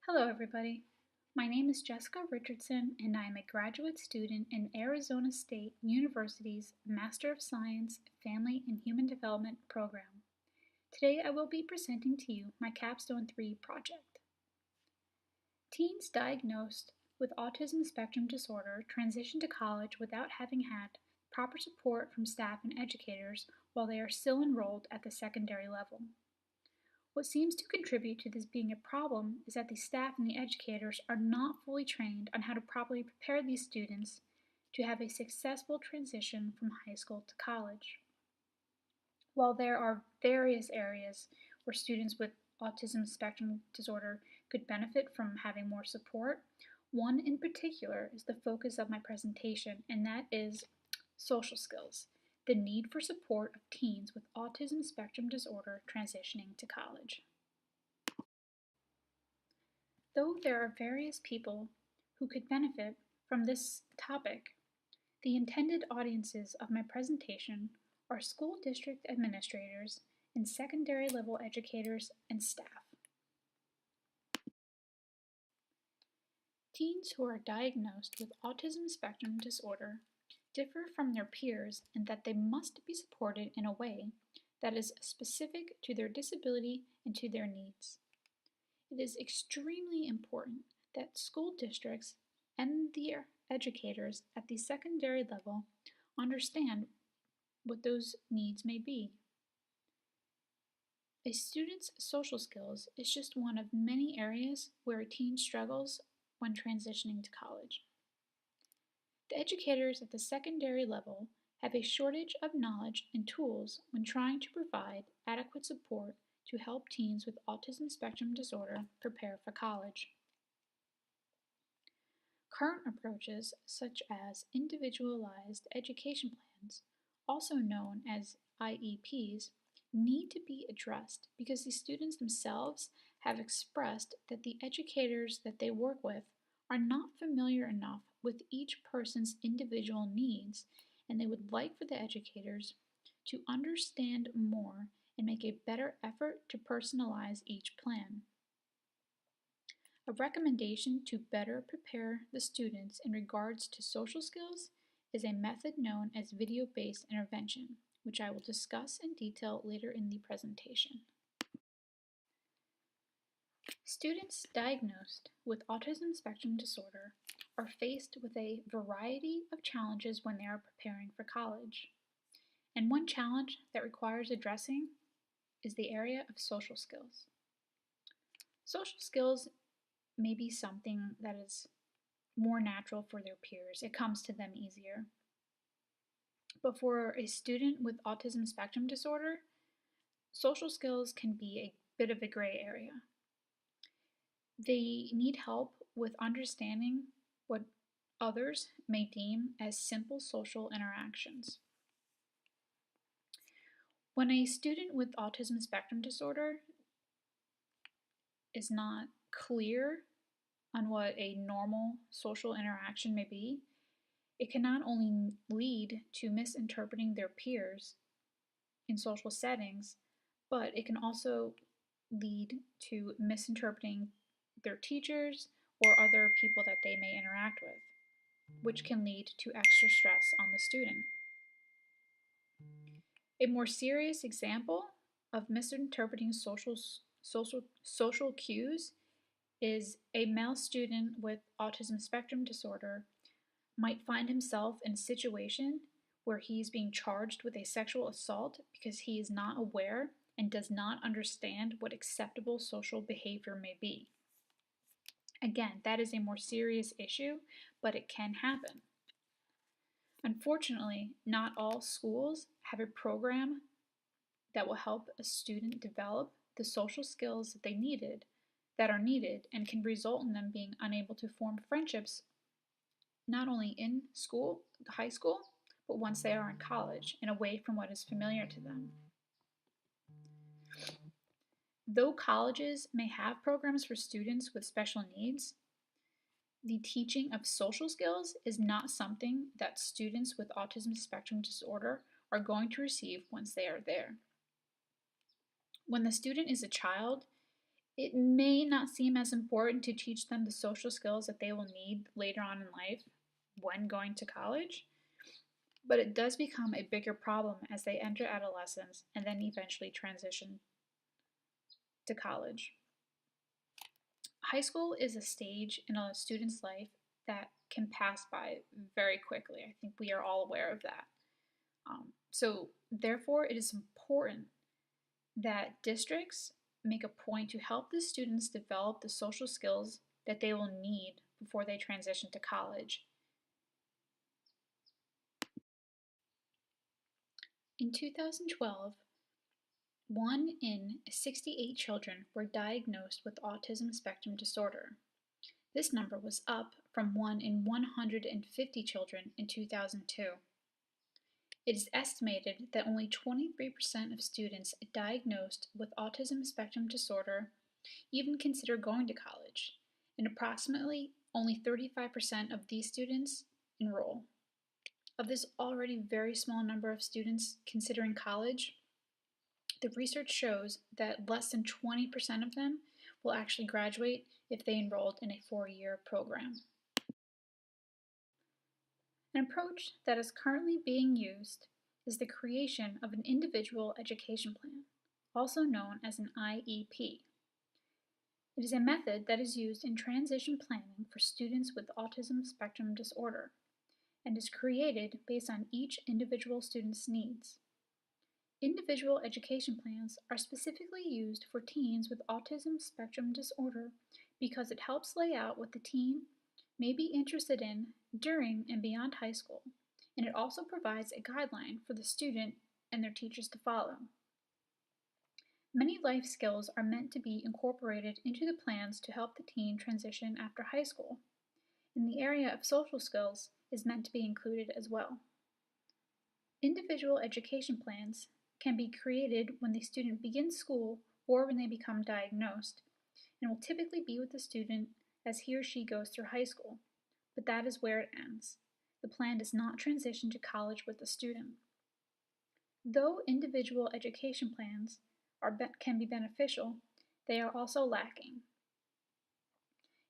Hello, everybody. My name is Jessica Richardson, and I am a graduate student in Arizona State University's Master of Science Family and Human Development program. Today, I will be presenting to you my Capstone 3 project. Teens diagnosed with autism spectrum disorder transition to college without having had proper support from staff and educators while they are still enrolled at the secondary level. What seems to contribute to this being a problem is that the staff and the educators are not fully trained on how to properly prepare these students to have a successful transition from high school to college. While there are various areas where students with autism spectrum disorder could benefit from having more support, one in particular is the focus of my presentation, and that is social skills, the need for support of teens with autism spectrum disorder transitioning to college. Though there are various people who could benefit from this topic, the intended audiences of my presentation are school district administrators and secondary level educators and staff. Teens who are diagnosed with autism spectrum disorder differ from their peers in that they must be supported in a way that is specific to their disability and to their needs. It is extremely important that school districts and their educators at the secondary level understand what those needs may be. A student's social skills is just one of many areas where a teen struggles when transitioning to college. The educators at the secondary level have a shortage of knowledge and tools when trying to provide adequate support to help teens with autism spectrum disorder prepare for college. Current approaches, such as individualized education plans, also known as IEPs, need to be addressed because the students themselves have expressed that the educators that they work with are not familiar enough with each person's individual needs, and they would like for the educators to understand more and make a better effort to personalize each plan. A recommendation to better prepare the students in regards to social skills is a method known as video-based intervention, which I will discuss in detail later in the presentation. Students diagnosed with autism spectrum disorder are faced with a variety of challenges when they are preparing for college. And one challenge that requires addressing is the area of social skills. Social skills may be something that is more natural for their peers. It comes to them easier. But for a student with autism spectrum disorder, social skills can be a bit of a gray area. They need help with understanding what others may deem as simple social interactions. When a student with autism spectrum disorder is not clear on what a normal social interaction may be, it can not only lead to misinterpreting their peers in social settings, but it can also lead to misinterpreting their teachers or other people that they may interact with, which can lead to extra stress on the student. A more serious example of misinterpreting social cues is a male student with autism spectrum disorder might find himself in a situation where he is being charged with a sexual assault because he is not aware and does not understand what acceptable social behavior may be. Again, that is a more serious issue, but it can happen. Unfortunately, not all schools have a program that will help a student develop the social skills that are needed and can result in them being unable to form friendships not only in school, high school, but once they are in college and away from what is familiar to them. Though colleges may have programs for students with special needs, the teaching of social skills is not something that students with autism spectrum disorder are going to receive once they are there. When the student is a child, It may not seem as important to teach them the social skills that they will need later on in life when going to college, but it does become a bigger problem as they enter adolescence and then eventually transition to college. High school is a stage in a student's life that can pass by very quickly. I think we are all aware of that. Therefore, it is important that districts make a point to help the students develop the social skills that they will need before they transition to college. In 2012, 1 in 68 children were diagnosed with autism spectrum disorder. This number was up from 1 in 150 children in 2002. It is estimated that only 23% of students diagnosed with autism spectrum disorder even consider going to college, and approximately only 35% of these students enroll. Of this already very small number of students considering college, the research shows that less than 20% of them will actually graduate if they enrolled in a 4-year program. An approach that is currently being used is the creation of an individual education plan, also known as an IEP. It is a method that is used in transition planning for students with autism spectrum disorder and is created based on each individual student's needs. Individual education plans are specifically used for teens with autism spectrum disorder because it helps lay out what the teen may be interested in during and beyond high school, and it also provides a guideline for the student and their teachers to follow. Many life skills are meant to be incorporated into the plans to help the teen transition after high school, and the area of social skills is meant to be included as well. Individual education plans can be created when the student begins school or when they become diagnosed, and will typically be with the student as he or she goes through high school, but that is where it ends. The plan does not transition to college with the student. Though individual education plans can be beneficial, they are also lacking.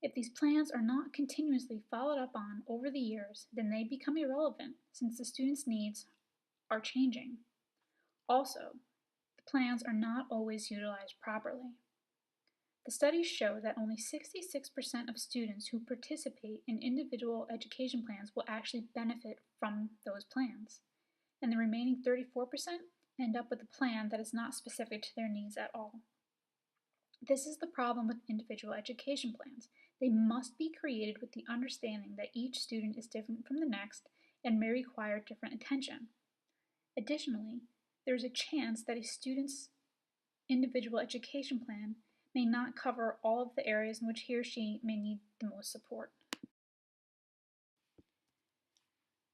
If these plans are not continuously followed up on over the years, then they become irrelevant since the student's needs are changing. Also, the plans are not always utilized properly. The studies show that only 66% of students who participate in individual education plans will actually benefit from those plans, and the remaining 34% end up with a plan that is not specific to their needs at all. This is the problem with individual education plans. They must be created with the understanding that each student is different from the next and may require different attention. Additionally, there is a chance that a student's individual education plan may not cover all of the areas in which he or she may need the most support.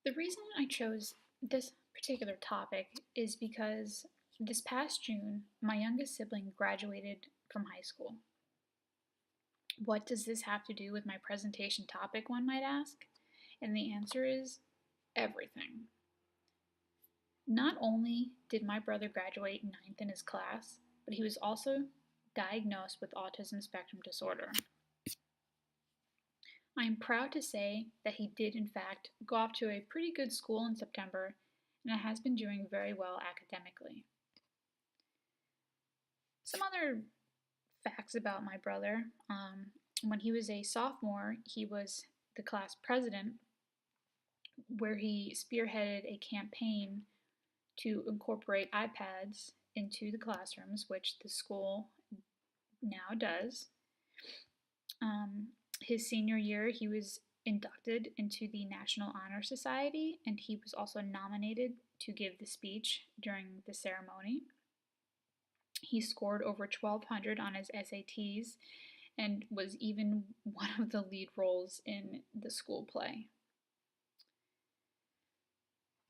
The reason I chose this particular topic is because this past June, my youngest sibling graduated from high school. What does this have to do with my presentation topic, one might ask? And the answer is everything. Not only did my brother graduate ninth in his class, but he was also diagnosed with autism spectrum disorder. I am proud to say that he did, in fact, go off to a pretty good school in September and has been doing very well academically. Some other facts about my brother. When he was a sophomore, he was the class president, where he spearheaded a campaign to incorporate iPads into the classrooms, which the school now does. His senior year, he was inducted into the National Honor Society, and he was also nominated to give the speech during the ceremony. He scored over 1,200 on his SATs and was even one of the lead roles in the school play.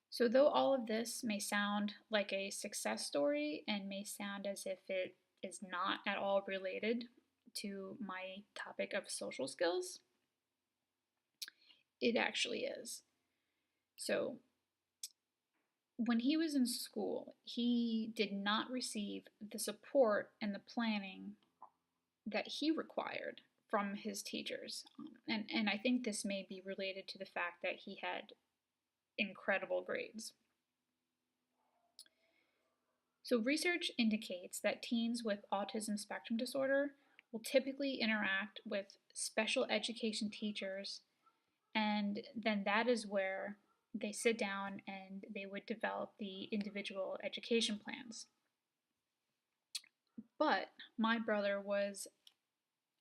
So though all of this may sound like a success story and may sound as if it is not at all related to my topic of social skills, it actually is. So when he was in school, he did not receive the support and the planning that he required from his teachers. And I think this may be related to the fact that he had incredible grades. So, research indicates that teens with autism spectrum disorder will typically interact with special education teachers, and then that is where they sit down and they would develop the individual education plans. But my brother was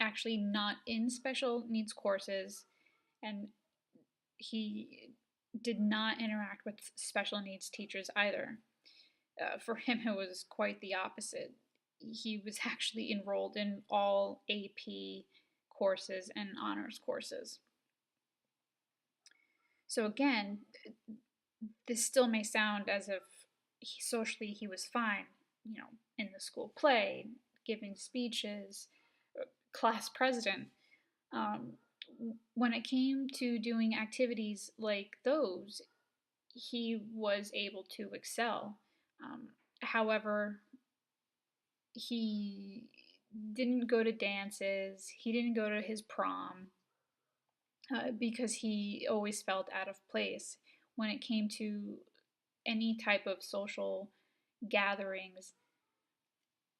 actually not in special needs courses, and he did not interact with special needs teachers either. For him, it was quite the opposite. He was actually enrolled in all AP courses and honors courses. So, again, this still may sound as if socially he was fine, in the school play, giving speeches, class president. Um, when it came to doing activities like those, he was able to excel. However, he didn't go to dances, he didn't go to his prom because he always felt out of place when it came to any type of social gatherings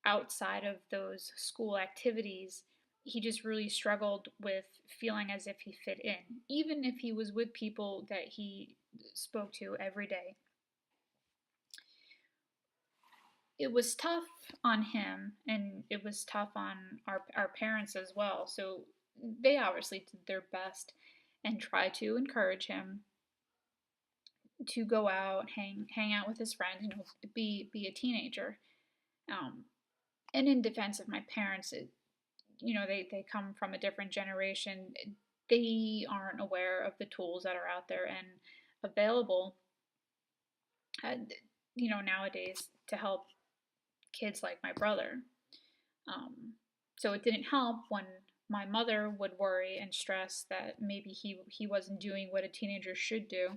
outside of those school activities. He just really struggled with feeling as if he fit in, even if he was with people that he spoke to every day. It was tough on him, and it was tough on our parents as well. So they obviously did their best and tried to encourage him to go out, hang out with his friends, be a teenager. Um, and in defense of my parents, they come from a different generation. They aren't aware of the tools that are out there and available, uh, nowadays to help kids like my brother. So it didn't help when my mother would worry and stress that maybe he wasn't doing what a teenager should do.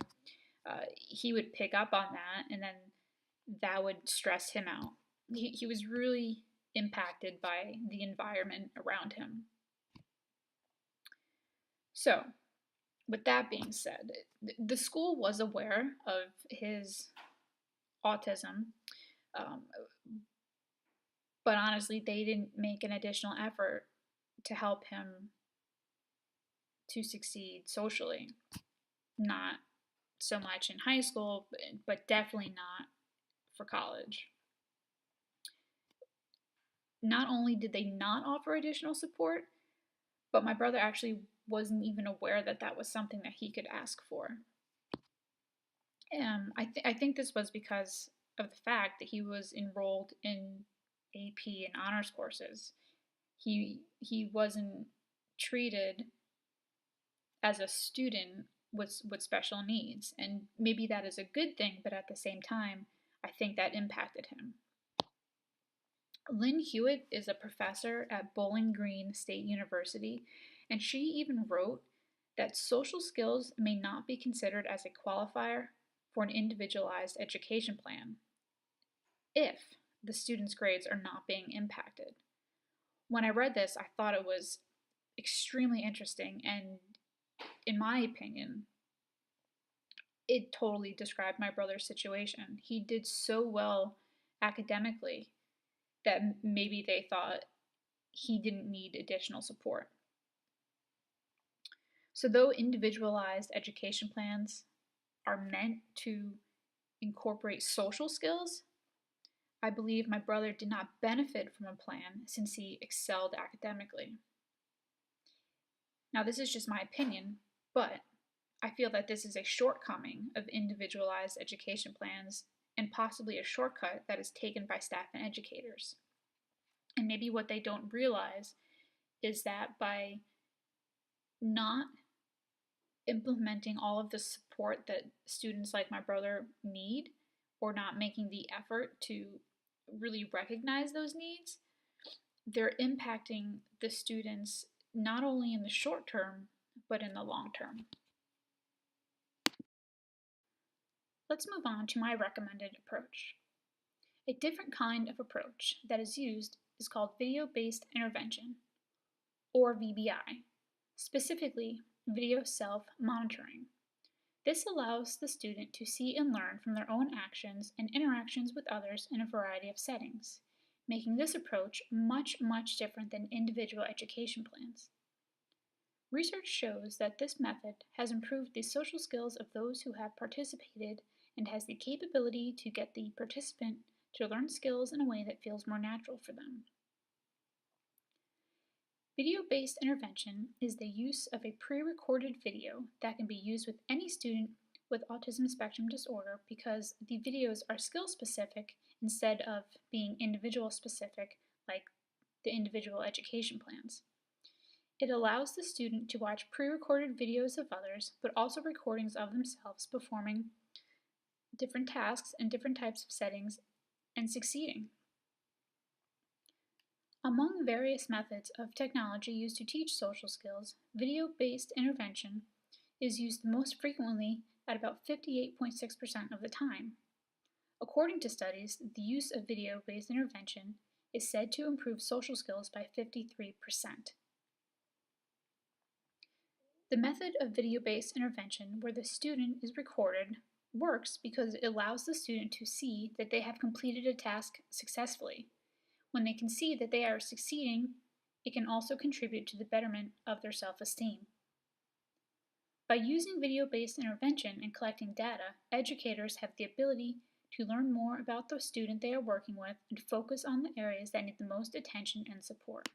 He would pick up on that, and then that would stress him out. He was really impacted by the environment around him. So, with that being said, the school was aware of his autism, um, but honestly, they didn't make an additional effort to help him to succeed socially. Not so much in high school, but definitely not for college. Not only did they not offer additional support, but my brother actually wasn't even aware that that was something that he could ask for. I think this was because of the fact that he was enrolled in AP and honors courses. He wasn't treated as a student with special needs, and maybe that is a good thing, but at the same time, I think that impacted him. Lynn Hewitt is a professor at Bowling Green State University, and she even wrote that social skills may not be considered as a qualifier for an individualized education plan if the student's grades are not being impacted. When I read this, I thought it was extremely interesting, and in my opinion, it totally described my brother's situation. He did so well academically that maybe they thought he didn't need additional support. So, though individualized education plans are meant to incorporate social skills, I believe my brother did not benefit from a plan since he excelled academically. Now, this is just my opinion, but I feel that this is a shortcoming of individualized education plans and possibly a shortcut that is taken by staff and educators. And maybe what they don't realize is that by not implementing all of the support that students like my brother need, or not making the effort to really recognize those needs, they're impacting the students not only in the short term, but in the long term. Let's move on to my recommended approach. A different kind of approach that is used is called video-based intervention, or VBI, specifically video self-monitoring. This allows the student to see and learn from their own actions and interactions with others in a variety of settings, making this approach much, much different than individual education plans. Research shows that this method has improved the social skills of those who have participated and has the capability to get the participant to learn skills in a way that feels more natural for them. Video-based intervention is the use of a pre-recorded video that can be used with any student with autism spectrum disorder because the videos are skill-specific instead of being individual-specific like the individual education plans. It allows the student to watch pre-recorded videos of others, but also recordings of themselves performing different tasks in different types of settings and succeeding. Among various methods of technology used to teach social skills, video-based intervention is used most frequently at about 58.6% of the time. According to studies, the use of video-based intervention is said to improve social skills by 53%. The method of video-based intervention where the student is recorded works because it allows the student to see that they have completed a task successfully. When they can see that they are succeeding, it can also contribute to the betterment of their self-esteem. By using video-based intervention and collecting data, educators have the ability to learn more about the student they are working with and focus on the areas that need the most attention and support.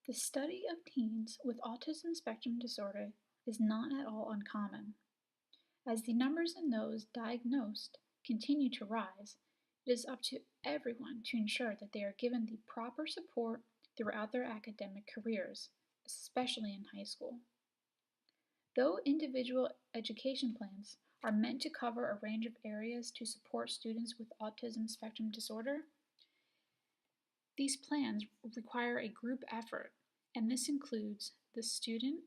The study of teens with autism spectrum disorder is not at all uncommon. As the numbers in those diagnosed continue to rise, it is up to everyone to ensure that they are given the proper support throughout their academic careers, especially in high school. Though individual education plans are meant to cover a range of areas to support students with autism spectrum disorder, these plans require a group effort, and this includes the student,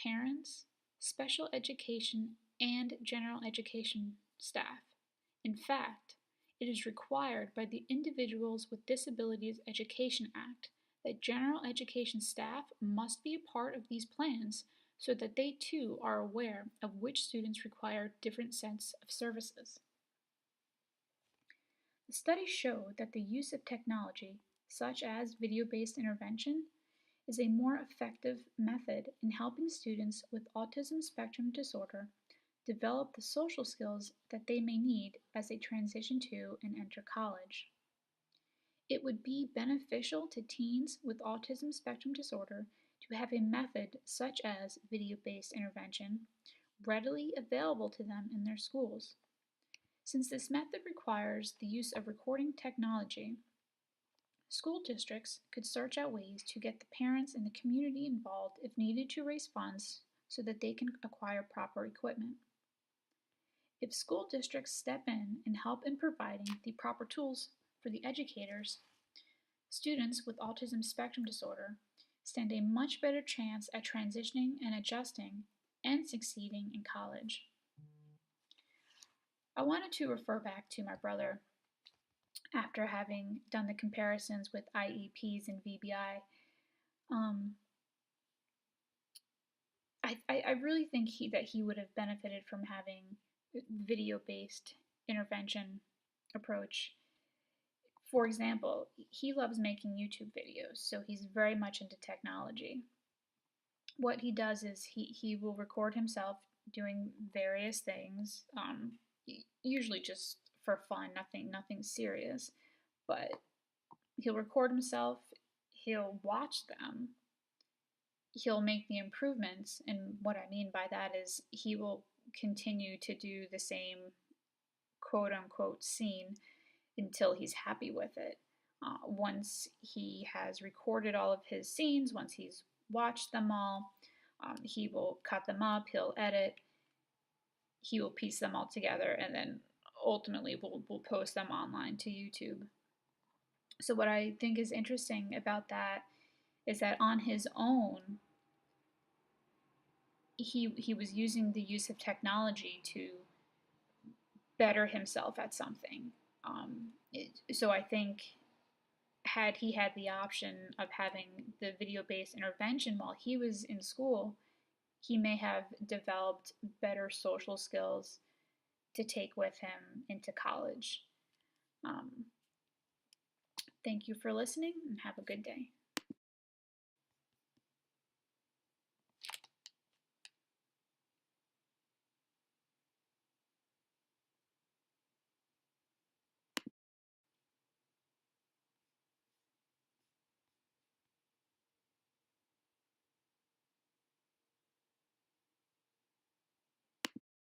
parents, special education, and general education staff. In fact, it is required by the Individuals with Disabilities Education Act that general education staff must be a part of these plans so that they too are aware of which students require different sets of services. The studies show that the use of technology, such as video-based intervention, is a more effective method in helping students with autism spectrum disorder develop the social skills that they may need as they transition to and enter college. It would be beneficial to teens with autism spectrum disorder to have a method such as video-based intervention readily available to them in their schools. Since this method requires the use of recording technology, school districts could search out ways to get the parents and the community involved if needed to raise funds so that they can acquire proper equipment. If school districts step in and help in providing the proper tools for the educators, students with autism spectrum disorder stand a much better chance at transitioning and adjusting and succeeding in college. I wanted to refer back to my brother after having done the comparisons with IEPs and VBI. I really think that he would have benefited from having video-based intervention approach. For example, he loves making YouTube videos, so he's very much into technology. What he does is he will record himself doing various things, usually just for fun, nothing serious, but he'll record himself, he'll watch them, he'll make the improvements, and what I mean by that is he will continue to do the same quote-unquote scene until he's happy with it. Once he has recorded all of his scenes, once he's watched them all, he will cut them up, he'll edit, he will piece them all together, and then ultimately we'll post them online to YouTube. So what I think is interesting about that is that on his own, he was using the use of technology to better himself at something. So I think had he had the option of having the video-based intervention while he was in school, he may have developed better social skills to take with him into college. Um, Thank you for listening and have a good day.